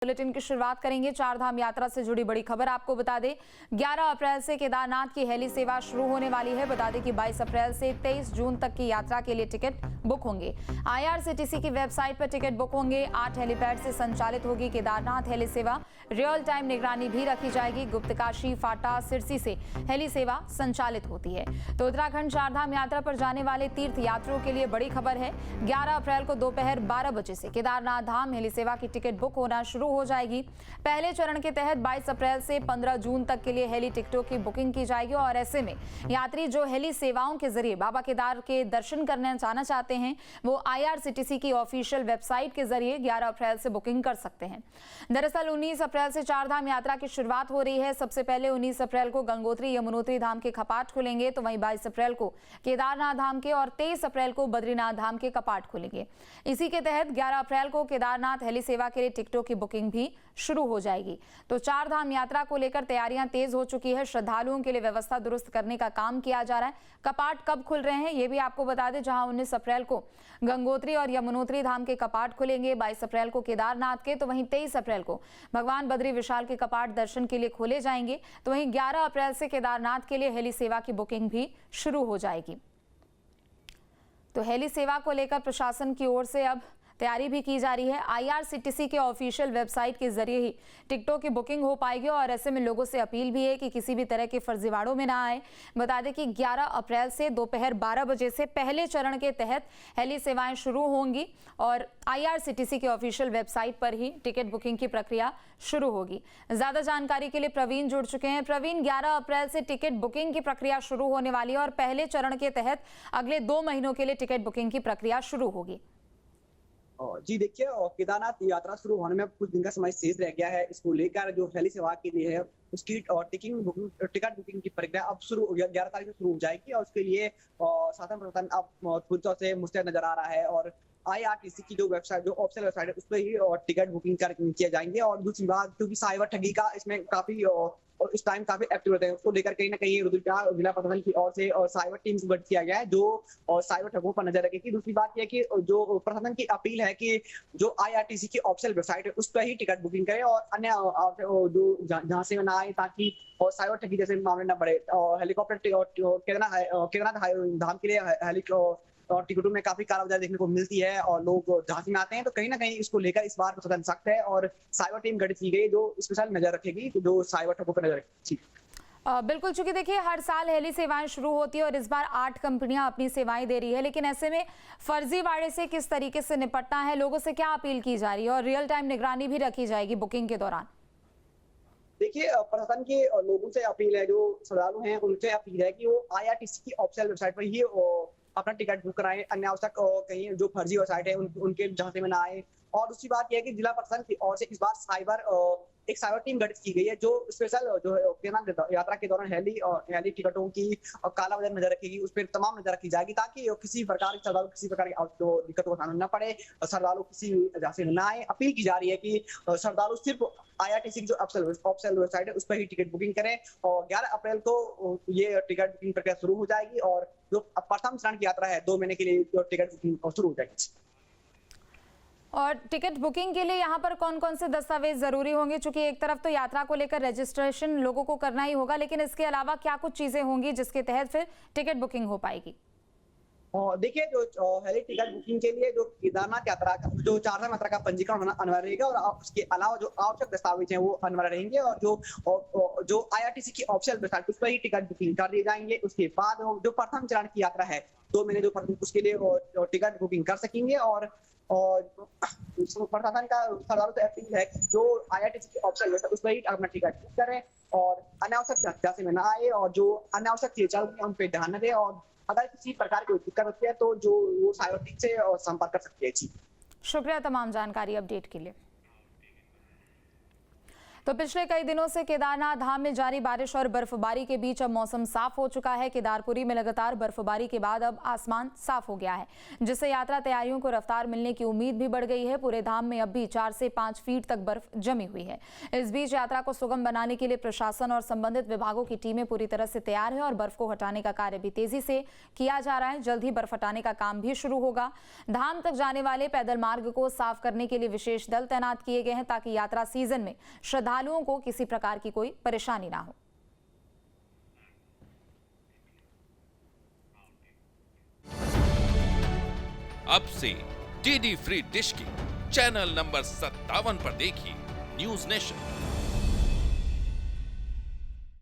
Bulletin की शुरुआत करेंगे। चारधाम यात्रा से जुड़ी बड़ी खबर आपको बता दें, 11 अप्रैल से केदारनाथ की हेली सेवा शुरू होने वाली है। बता दें कि 22 अप्रैल से 23 जून तक की यात्रा के लिए टिकट बुक होंगे। IRCTC की वेबसाइट पर टिकट बुक होंगे। 8 हेलीपैड से संचालित होगी केदारनाथ हेली सेवा। रियल टाइम निगरानी भी रखी जाएगी। गुप्तकाशी, फाटा, सिरसी से हेली सेवा संचालित होती है। तो उत्तराखंड चारधाम यात्रा पर जाने वाले तीर्थ यात्रियों के लिए बड़ी खबर है। 11 अप्रैल को दोपहर 12 बजे से केदारनाथ धाम हेली सेवा की टिकट बुक होना शुरू हो जाएगी। पहले चरण के तहत 22 अप्रैल से 15 जून तक के लिए हेली टिकटों की बुकिंग की जाएगी और ऐसे में यात्री जो हेली सेवाओं के जरिए बाबा केदार के दर्शन करने जाना चाहते हैं वो IRCTC की ऑफिशियल वेबसाइट के जरिए 11 अप्रैल से बुकिंग कर सकते हैं। दरअसल 19 अप्रैल से चारधाम यात्रा की शुरुआत हो रही है। सबसे पहले 19 अप्रैल को गंगोत्री यमुनोत्री धाम के कपाट खुलेंगे, तो वहीं 22 अप्रैल को केदारनाथ धाम के और 23 अप्रैल को बद्रीनाथ धाम के कपाट खुलेंगे। इसी के तहत 11 अप्रैल को केदारनाथ हेली सेवा के लिए टिकटों की बुकिंग भी शुरू हो जाएगी। तो चारधाम यात्रा को लेकर तैयारियां तेज हो चुकी है। श्रद्धालुओं के लिए व्यवस्था दुरुस्त करने का काम किया जा रहा है। कपाट कब खुल रहे हैं ये भी आपको बता दें, जहां 19 अप्रैल को गंगोत्री और यमुनोत्री धाम के कपाट खुलेंगे, 22 अप्रैल को केदारनाथ के, तो वहीं 23 अप्रैल को भगवान बद्री विशाल के कपाट दर्शन के लिए खोले जाएंगे। तो वहीं 11 अप्रैल से केदारनाथ के लिए हेली सेवा की बुकिंग भी शुरू हो जाएगी। तो हेली सेवा को लेकर प्रशासन की ओर से अब तैयारी भी की जा रही है। IRCTC के ऑफिशियल वेबसाइट के जरिए ही टिकटों की बुकिंग हो पाएगी और ऐसे में लोगों से अपील भी है कि किसी भी तरह के फर्जीवाड़ों में ना आए। बता दें कि 11 अप्रैल से दोपहर 12 बजे से पहले चरण के तहत हेली सेवाएं शुरू होंगी और IRCTC के ऑफिशियल वेबसाइट पर ही टिकट बुकिंग की प्रक्रिया शुरू होगी। ज्यादा जानकारी के लिए प्रवीण जुड़ चुके हैं। प्रवीण, 11 अप्रैल से टिकट बुकिंग की प्रक्रिया शुरू होने वाली है और पहले चरण के तहत अगले 2 महीनों के लिए टिकट बुकिंग की प्रक्रिया शुरू होगी। जी देखिए, केदारनाथ यात्रा शुरू होने में कुछ दिन का समय शेष रह गया है। इसको लेकर जो हेली सेवा के लिए है उसकी टिकट बुकिंग की प्रक्रिया अब शुरू 11 तारीख से शुरू हो जाएगी और उसके लिए शासन प्रशासन अब पूरी तरह से मुस्तैद नजर आ रहा है और IRCTC की जो वेबसाइट, जो ऑफिशियल वेबसाइट है, उस पर ही टिकट बुकिंग किए जाएंगे। और दूसरी बात, क्योंकि साइबर ठगी का इसमें काफी और इस टाइम काफी एक्टिव रहते हैं, उसको लेकर कहीं ना कहीं रुद्रप्रयाग जिला प्रशासन की ओर से और साइबर टीम को गठित किया गया है जो और साइबर ठगों पर नजर रखेगी। दूसरी बात यह कि जो प्रशासन की अपील है कि जो IRCTC की ऑफिशियल वेबसाइट है उस पर ही टिकट बुकिंग करें और अन्य जो जहां से ना आए, ताकि और साइबर ठगी जैसे मामले न बढ़े। और हेलीकॉप्टर केदारनाथ धाम के लिए और टिकटों में काफी कालाबाजारी देखने को मिलती है और लोग झांसी में आते हैं, तो कहीं ना कहीं इसको लेकर इस बार प्रशासन सख्त है और साइबर टीम गठित की गई जो स्पेशल नजर रखेगी, जो साइबर ठगों पर नजर रखेगी। बिल्कुल, चूंकि देखिए हर साल हेली सेवाएं शुरू होती है और इस बार 8 कंपनियां अपनी सेवाएं दे रही है, लेकिन ऐसे में फर्जीवाड़े से किस तरीके से निपटना है, लोगों से क्या अपील की जा रही है और रियल टाइम निगरानी भी रखी जाएगी बुकिंग के दौरान? देखिए, प्रशासन के लोगों से अपील है, जो श्रद्धालु हैं उनसे अपील है कि वो IRCTC की ऑफिशियल वेबसाइट पर ही अपना टिकट बुक कराएं। अन्य आवश्यक कहीं जो फर्जी वेबसाइट है उनके झांसे में ना आए। और दूसरी बात यह है कि जिला प्रशासन की ओर से इस बार एक साइबर टीम गठित की गई है जो स्पेशल जो है केदारनाथ यात्रा के दौरान हेली टिकटों की कालाबाजारी नजर रखेगी, उस पर तमाम नजर रखी जाएगी ताकि किसी प्रकार की श्रद्धालु किसी प्रकार की दिक्कतों का सामना न पड़े, श्रद्धालु किसी झांसे में न आए। अपील की जा रही है कि श्रद्धालु सिर्फ IRCTC की जो ऑफिशियल वेबसाइट है उस पर ही टिकट बुकिंग करें और 11 अप्रैल को ये टिकट बुकिंग प्रक्रिया शुरू हो जाएगी और जो प्रथम चरण की यात्रा है 2 महीने के लिए टिकट बुकिंग शुरू हो जाएगी। और टिकट बुकिंग के लिए यहाँ पर कौन कौन से दस्तावेज जरूरी होंगे? चूंकि एक तरफ तो यात्रा को लेकर रजिस्ट्रेशन लोगों को करना ही होगा, लेकिन इसके अलावा क्या कुछ चीजें होंगी जिसके तहत फिर टिकट बुकिंग हो पाएगी? देखिए, जो हेली टिकट बुकिंग के लिए जो केदारनाथ यात्रा का जो चारधाम यात्रा का पंजीकरण होना अनिवार्य रहेगा और उसके अलावा जो आवश्यक दस्तावेज हैं वो अनिवार्य रहेंगे और जो IRCTC की ऑफिशियल वेबसाइट उस पर ही टिकट बुकिंग कर दिए जाएंगे। उसके बाद जो प्रथम चरण की यात्रा है 2 महीने जो उसके लिए टिकट बुकिंग कर सकेंगे और प्रशासन का श्रद्धालु से अपील है कि जो IRCTC की ऑफिशियल वेबसाइट उस पर ही अपना टिकट बुक करें और अनावश्यक झांसे में न आए और जो अनावश्यक चीजें चल रही है उन पर ध्यान न दें और अगर किसी प्रकार की दिक्कत होती है तो जो वो साइबर टीम से संपर्क कर सकते हैं। जी, शुक्रिया तमाम जानकारी अपडेट के लिए। तो पिछले कई दिनों से केदारनाथ धाम में जारी बारिश और बर्फबारी के बीच अब मौसम साफ हो चुका है। केदारपुरी में लगातार बर्फबारी के बाद अब आसमान साफ हो गया है, जिससे यात्रा तैयारियों को रफ्तार मिलने की उम्मीद भी बढ़ गई है। पूरे धाम में अब भी 4 से 5 फीट तक बर्फ जमी हुई है। इस बीच यात्रा को सुगम बनाने के लिए प्रशासन और संबंधित विभागों की टीमें पूरी तरह से तैयार है और बर्फ को हटाने का कार्य भी तेजी से किया जा रहा है। जल्द ही बर्फ हटाने का काम भी शुरू होगा। धाम तक जाने वाले पैदल मार्ग को साफ करने के लिए विशेष दल तैनात किए गए हैं, ताकि यात्रा सीजन में श्रद्धालुओं को किसी प्रकार की कोई परेशानी ना हो। अब से डीडी फ्री डिश की चैनल नंबर 57 पर देखिए न्यूज नेशन।